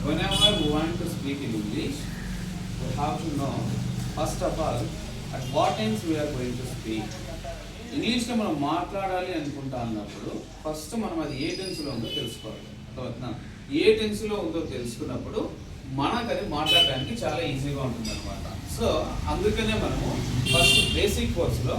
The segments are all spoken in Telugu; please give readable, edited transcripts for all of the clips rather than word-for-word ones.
whenever we want to speak in English, we have to know first of all at what times we are going to speak. ఇంగ్లీష్లో మనం మాట్లాడాలి అనుకుంటా అన్నప్పుడు ఫస్ట్ మనం అది ఏ టెన్స్లో ఉందో తెలుసుకోవాలి. అర్థమవుతుందా? ఏ టెన్స్లో ఉందో తెలుసుకున్నప్పుడు మనకు అది మాట్లాడడానికి చాలా ఈజీగా ఉంటుంది అనమాట. సో అందుకనే మనము ఫస్ట్ బేసిక్ కోర్సులో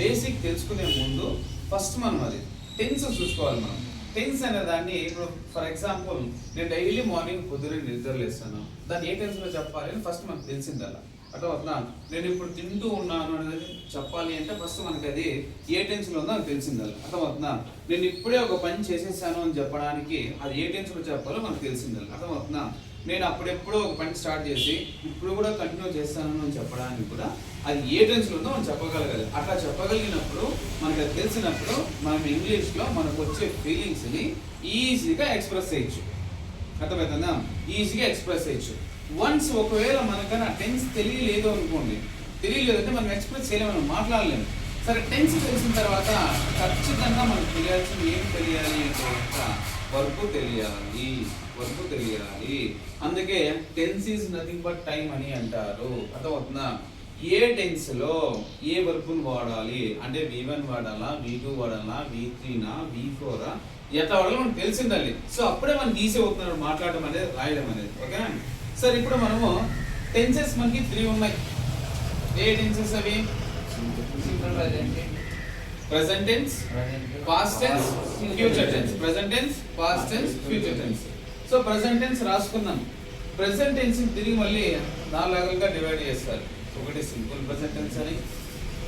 బేసిక్ తెలుసుకునే ముందు ఫస్ట్ మనం అది టెన్స్ చూసుకోవాలి. మనం టెన్స్ అనే దాన్ని ఇప్పుడు ఫర్ ఎగ్జాంపుల్ నేను డైలీ మార్నింగ్ పొద్దున్నే నిద్రలేస్తాను, దాన్ని ఏ టెన్స్లో చెప్పాలి అని ఫస్ట్ మనకు తెలిసింది. అలా అట్లా వద్దా నేను ఇప్పుడు తింటూ ఉన్నాను అనేది చెప్పాలి అంటే ఫస్ట్ మనకి అది ఏ టెన్స్లో ఉందో అది తెలిసింది. అలా అట్లా వద్దా నేను ఇప్పుడే ఒక పని చేసేసాను అని చెప్పడానికి అది ఏ టెన్స్లో చెప్పాలో మనకు తెలిసింది. అట్లా వద్దా నేను అప్పుడెప్పుడో ఒక పని స్టార్ట్ చేసి ఇప్పుడు కూడా కంటిన్యూ చేస్తాను అని చెప్పడానికి కూడా అది ఏ టెన్స్లో ఉందో మనం చెప్పగలగాలి. అట్లా చెప్పగలిగినప్పుడు మనకి అది తెలిసినప్పుడు మనం ఇంగ్లీష్లో మనకు వచ్చే ఫీలింగ్స్ని ఈజీగా ఎక్స్ప్రెస్ చేయొచ్చు. అర్థమవుతుందా? ఈజీగా ఎక్స్ప్రెస్ చేయొచ్చు. వన్స్ ఒకవేళ మనకన్నా టెన్స్ తెలియలేదు అనుకోండి, తెలియలేదంటే మనం ఎక్స్ప్రెస్ చేయలేము, మనం మాట్లాడలేము. సరే టెన్స్ తెలిసిన తర్వాత ఖచ్చితంగా మనకు తెలియాల్సింది ఏం తెలియాలి అంటే వర్బ్ తెలియాలి, వర్బ్ తెలియాలి. అందుకే tense is nothing but time అని అంటారు. అర్థమవుతుందా? ఏ టెన్స్లో ఏ వర్బును వాడాలి అంటే V1 వాడాలా, V2 వాడాలా, V3నా, V4 ఎట్లా వాడాలో మనకు తెలిసిండాలి. సో అప్పుడే మనం ఈజీ అవుతున్నారు మాట్లాడడం అనేది, రాయడం అనేది. ఓకేనా? సరే ఇప్పుడు మనము టెన్సెస్ మనకి 3 ఉన్నాయి. ఏ టెన్సెస్ అవి? Present tense, past tense, future tense. Present tense, past tense, future tense. So present tense రాసుకున్నాం. ప్రెజెంట్ టెన్స్ తిరిగి మళ్ళీ 4 రకాలుగా డివైడ్ చేస్తారు. ఒకటి సింపుల్ ప్రెజెంట్ టెన్స్ అని,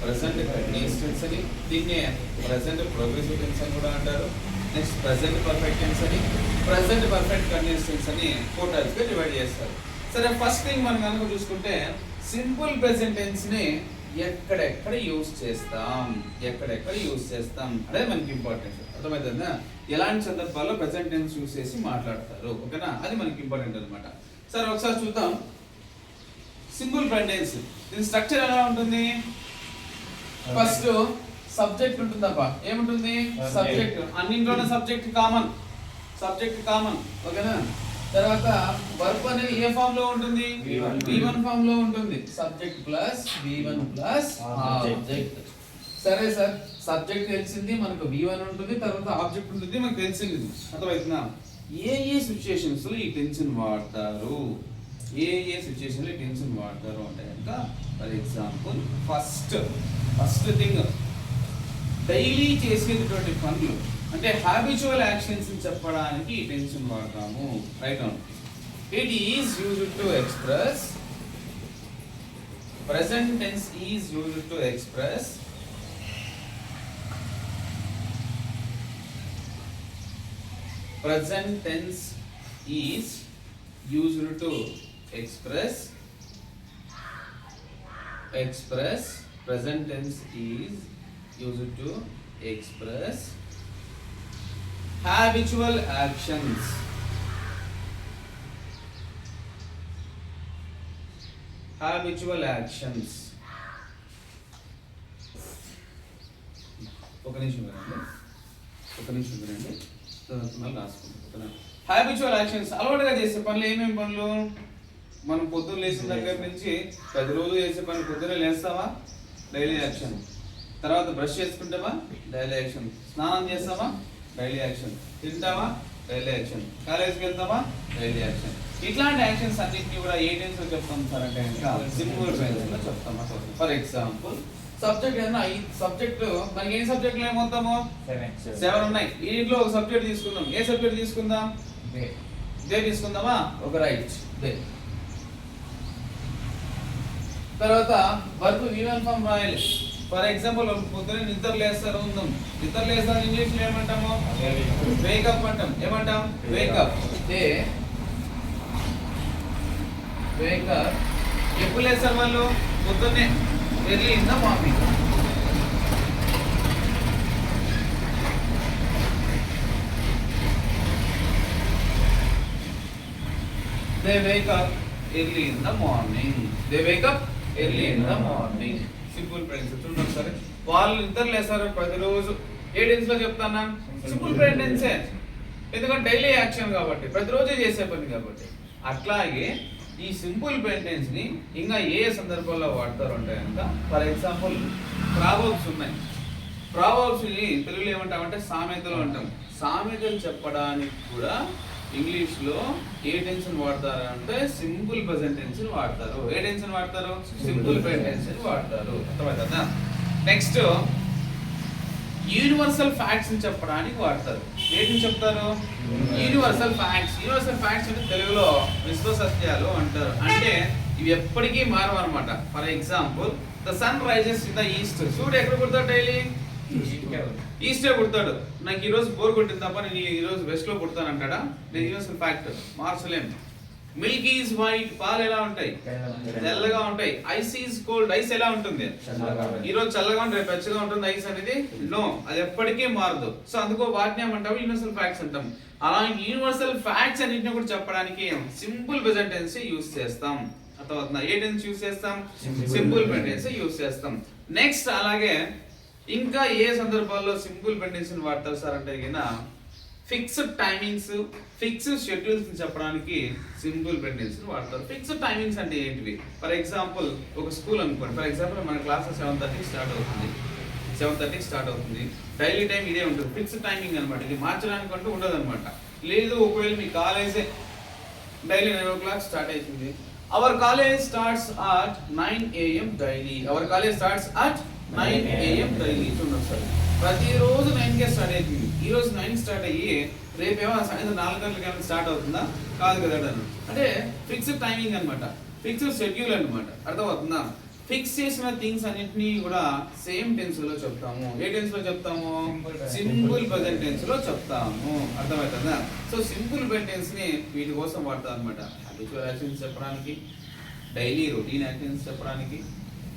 ప్రెజెంట్ కంటిన్యూస్ టెన్స్ అని, దీన్నే ప్రెజెంట్ ప్రోగ్రెసివ్ టెన్స్ అని కూడా అంటారు. నెక్స్ట్ ప్రెజెంట్ పర్ఫెక్ట్ టెన్స్ అని, ప్రెజెంట్ పర్ఫెక్ట్ కంటిన్యూస్ టెన్స్ అని 4 టైప్స్గా డివైడ్ చేస్తారు. సరే ఫస్ట్ థింగ్ మనం కనుక చూసుకుంటే సింపుల్ ప్రెజెంట్ టెన్స్ని ఎక్కడెక్కడ యూజ్ చేస్తాం, ఎక్కడెక్కడ యూజ్ చేస్తాం అనేది మనకి ఇంపార్టెంట్. అర్థమవుతుందా? ఎలాంటి సందర్భాల్లో ప్రెజెంట్ టెన్స్ యూజ్ చేసి మాట్లాడతారు. ఓకేనా? అది మనకి ఇంపార్టెంట్ అనమాట. సరే ఒకసారి చూద్దాం. సింపుల్ ప్రెజెంట్ టెన్స్ దీని స్ట్రక్చర్ ఎలా ఉంటుంది? ఫస్ట్ సబ్జెక్ట్ ఉంటుందప్ప. ఏముంటుంది? సబ్జెక్ట్. అన్నింటిలోనే సబ్జెక్ట్ కామన్, సబ్జెక్ట్ కామన్. ఓకేనా? తర్వాత వర్బ్ అనేది ఏ ఫామ్ లో ఉంటుంది? V1 ఫామ్ లో ఉంటుంది. Subject plus V1 plus object. సరే సార్, సబ్జెక్ట్ తెలిసింది, మనకు V1 ఉంటుంది, తర్వాత ఆబ్జెక్ట్ ఉంటుంది, మనకు తెలిసింది. అర్థమవుతుందా? ఏ సిచ్యుయేషన్స్ లో ఈ టెన్షన్ వాడతారు, ఏ సిచ్యుయేషన్ లో ఈ టెన్షన్ వాడతారు అంటే కనుక for example first thing daily చేసేటటువంటి పనులు అంటే హ్యాబిచువల్ యాక్షన్స్ చెప్పడానికి ఈ టెన్షన్ వాడతాము. Right on. It is used to express, present tense is used to express present tense is used to express present tense is used to express habitual actions. Habitual actions. ఒక నిమిషం వినండి. హ్యాబిచువల్ యాక్షన్స్ అలవాటుగా చేసే పనులు ఏమేమి పనులు? మనం పొద్దున్న లేచిన దగ్గర నుంచి ప్రతిరోజు చేసే పనులు. పొద్దున్నే లేస్తావా? Daily action. తర్వాత బ్రష్ చేసుకుంటావా? Daily action. స్నానం చేస్తావా? Daily action. తింటావా? Daily action. కాలేజ్కి వెళ్తావా? Daily action. ఇట్లాంటి యాక్షన్స్ అన్నింటినీ కూడా ఏ టెన్స్లో చెప్తాం సార్ అంటే సింపుల్ టెన్స్లో చెప్తాం. ఫర్ ఎగ్జాంపుల్ సబ్జెక్ట్ ఏదైనా సబ్జెక్ట్ మనకి ఏ సబ్జెక్టులు ఏమవుతాము? 7 ఉన్నాయి. ఇంట్లో ఒక సబ్జెక్ట్ తీసుకుందాం. ఏ సబ్జెక్ట్ తీసుకుందాం? డే తీసుకుందామా? ఒక రైట్ డే. తర్వాత వర్బ్ V1 ఫామ్ రాయాలి. ఫర్ ఎగ్జాంపుల్ పొద్దున్నే నిద్ర లేస్తారు ఉందాం. నిద్ర లేస్తారు ఇంగ్లీష్లో ఏమంటాము? వేకప్ అంటాం. ఏమంటాం? వేకప్. Day wake up. ఎప్పుడు లేస్తారు వాళ్ళు? పొద్దున్నే, early in the morning. They wake up early in the morning. They wake up early in the morning. Simple present. చూడండి సరే, వాళ్ళు నిద్ర లేస్తారు ప్రతిరోజు. ఏ టెన్స్ లో చెప్తాను? సింపుల్ ప్రెజెంట్ టెన్సే. ఎందుకంటే డైలీ యాక్షన్ కాబట్టి, ప్రతిరోజు చేసే పని కాబట్టి. అట్లాగే ఈ సింపుల్ సెంటెన్స్ ని ఇంకా ఏ సందర్భాల్లో వాడతారు అంటే కనుక ఫర్ ఎగ్జాంపుల్ ప్రావర్బ్స్ ఉన్నాయి. ప్రావర్బ్స్ ని తెలుగులో ఏమంటామంటే సామెతలు అంటాం. సామెతలు చెప్పడానికి కూడా ఇంగ్లీష్ లో ఏ టెన్స్ వాడతారు అంటే సింపుల్ ప్రెజెంట్ టెన్స్ వాడతారు. ఏ టెన్స్ వాడతారు? సింపుల్ ప్రెజెంట్ టెన్స్ వాడతారు. అర్థమవుతుందా? నెక్స్ట్ యూనివర్సల్ ఫ్యాక్ట్స్ ని చెప్పడానికి వాడతారు. ఏంటిని చెప్తారు? Universal facts. యూనివర్సల్ ఫ్యాక్ట్స్ అంటే తెలుగులో విశ్వ సత్యాలు అంటారు. అంటే ఇవి ఎప్పటికీ మారవు అనమాట. For example the sun rises in the east. సూర్యుడు ఎక్కడ పుడతాడు? డైలీ ఈస్టే పుడతాడు. నాకు ఈ రోజు బోర్ కొట్టింది తప్ప నేను ఈ రోజు వెస్ట్ లో పుడతాను అంటాడా? యూనివర్సల్ ఫ్యాక్ట్, మార్చలేం. Milk is white. పాలు ఎలా ఉంటాయి? తెల్లగా ఉంటాయి. Ice is cold. ఐస్ ఎలా ఉంటుంది? ఈ రోజు చల్లగా ఉంటుంది, రేపు వెచ్చగా ఉంటుంది. ఐస్ అనేది నో, అది ఎప్పటికీ మారదు. సో అందుకో వాటిని ఏమంటాము? యూనివర్సల్ ఫ్యాక్ట్స్ అంటాం. అలా యూనివర్సల్ ఫ్యాక్ట్స్ అన్నింటిని కూడా చెప్పడానికి సింపుల్ ప్రెజెంట్ టెన్స్ యూస్ చేస్తాం. అర్థమవుతుందా? ఏ టెన్స్ యూస్ చేస్తాం? సింపుల్ ప్రెజెంట్ టెన్స్ యూస్ చేస్తాం. నెక్స్ట్ అలాగే ఇంకా ఏ సందర్భాల్లో సింపుల్ ప్రెజెంట్ టెన్స్ వాడతారు సార్ అంటే ఫిక్స్డ్ టైమింగ్స్, ఫిక్స్డ్ షెడ్యూల్స్ చెప్పడానికి సింపుల్ ప్రెజెంట్ టెన్స్ వాడతారు. ఫిక్స్డ్ టైమింగ్స్ అంటే ఏంటివి? ఫర్ ఎగ్జాంపుల్ ఒక స్కూల్ అనుకోండి. ఫర్ ఎగ్జాంపుల్ మన క్లాస్ 7:30కి స్టార్ట్ అవుతుంది. 7:30కి స్టార్ట్ అవుతుంది. డైలీ టైం ఇదే ఉంటుంది. ఫిక్స్డ్ టైమింగ్ అనమాట. ఇది మార్చడానికి అంటూ ఉండదు అనమాట. లేదు ఒకవేళ మీ కాలేజే డైలీ 9 o'clock స్టార్ట్ అవుతుంది. Hour college starts at 9 AM daily. Hour college starts at 9 AM daily. చూడండి సార్, ప్రతిరోజు 9కే స్టార్ట్ అవుతుంది. ఈ రోజు 9 స్టార్ట్ అయ్యి రేపేమో సాయంత్రం 4 గంటలకి స్టార్ట్ అవుతుందా? కాదు కదా. అంటే ఫిక్స్డ్ టైమింగ్ అనమాట, ఫిక్స్డ్ షెడ్యూల్ అనమాట. అర్థమవుతుందా? ఫిక్స్ చేసిన థింగ్స్ అన్నింటినీ కూడా సేమ్ టెన్స్ లో చెప్తాము. ఏ టెన్స్ లో చెప్తాము? సింపుల్ ప్రెజెంట్ టెన్స్ లో చెప్తాము. అర్థమవుతుందా? సో సింపుల్ ప్రెజెంట్ టెన్స్ ని వీటి కోసం వాడతాం అనమాట. హ్యాబిచువల్ యాక్షన్స్ చెప్పడానికి, డైలీ రొటీన్ యాక్షన్స్ చెప్పడానికి,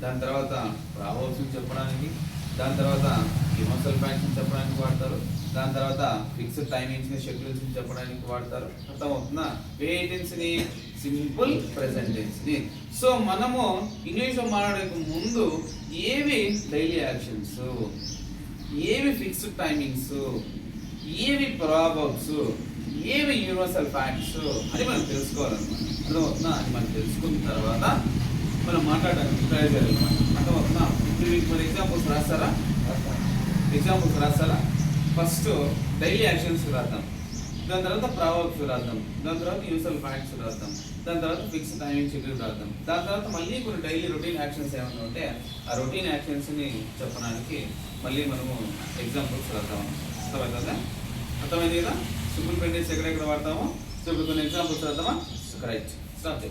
దాని తర్వాత ప్రావర్బ్స్ చెప్పడానికి, దాని తర్వాత యూనివర్సల్ ఫ్యాక్ట్స్ చెప్పడానికి వాడతారు. దాని తర్వాత ఫిక్స్డ్ టైమింగ్స్ ని, షెడ్యూల్స్ ని చెప్పడానికి వాడతారు. అర్థమవుతుందా? ఏ టెన్స్ ని? సింపుల్ ప్రెజెంట్ టెన్స్ ని. సో మనము ఇంగ్లీష్ లో మాట్లాడే ముందు ఏవి డైలీ యాక్షన్స్, ఏవి ఫిక్స్డ్ టైమింగ్స్, ఏవి ప్రావర్బ్స్, ఏవి యూనివర్సల్ ఫ్యాక్ట్స్ అని మనం తెలుసుకోవాలన్నమాట. అర్థమవుతుందా? అది మనం తెలుసుకున్న తర్వాత మనం మాట్లాడడానికి ట్రై చేయాలన్నమాట. అర్థమవుతుందా? ఇప్పుడు మన ఎగ్జాంపుల్స్ రాస్తారా? ఎగ్జాంపుల్స్ రాస్తారా? ఫస్ట్ డైలీ యాక్షన్స్ రాద్దాం, దాని తర్వాత ప్రావర్బ్స్ రాద్దాం, దాని తర్వాత యూనివర్సల్ ఫ్యాక్ట్స్ రాద్దాం, దాని తర్వాత ఫిక్స్ టైమింగ్ షెడ్యూల్ రాద్దాం, దాని తర్వాత మళ్ళీ కొన్ని డైలీ రొటీన్ యాక్షన్స్ ఏమైనా ఉంటే ఆ రొటీన్ యాక్షన్స్ని చెప్పడానికి మళ్ళీ మనము ఎగ్జాంపుల్స్ రాద్దాం. అర్థమవుతుందా? అర్థమైంది కదా? సింపుల్ ప్రెజెంట్ టెన్స్ ఎక్కడెక్కడ వాడతామో సో ఇప్పుడు కొన్ని ఎగ్జాంపుల్స్ రాద్దామా? Right, start.